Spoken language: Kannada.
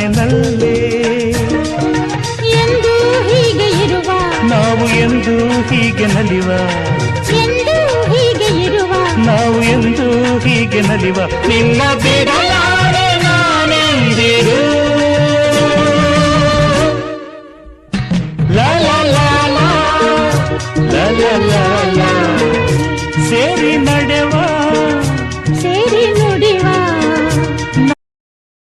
ಬಾನಿನಲ್ಲೇ ಎಂದು ಹೀಗೆ ಇರುವ ನಾವು ಎಂದು ಹೀಗೆ ನಲಿವ ಎಂದು ಹೀಗೆ ಇರುವ ನಾವು ಎಂದು ಹೀಗೆ ನಲಿವ ನಿನ್ನ ಬಿಡಲ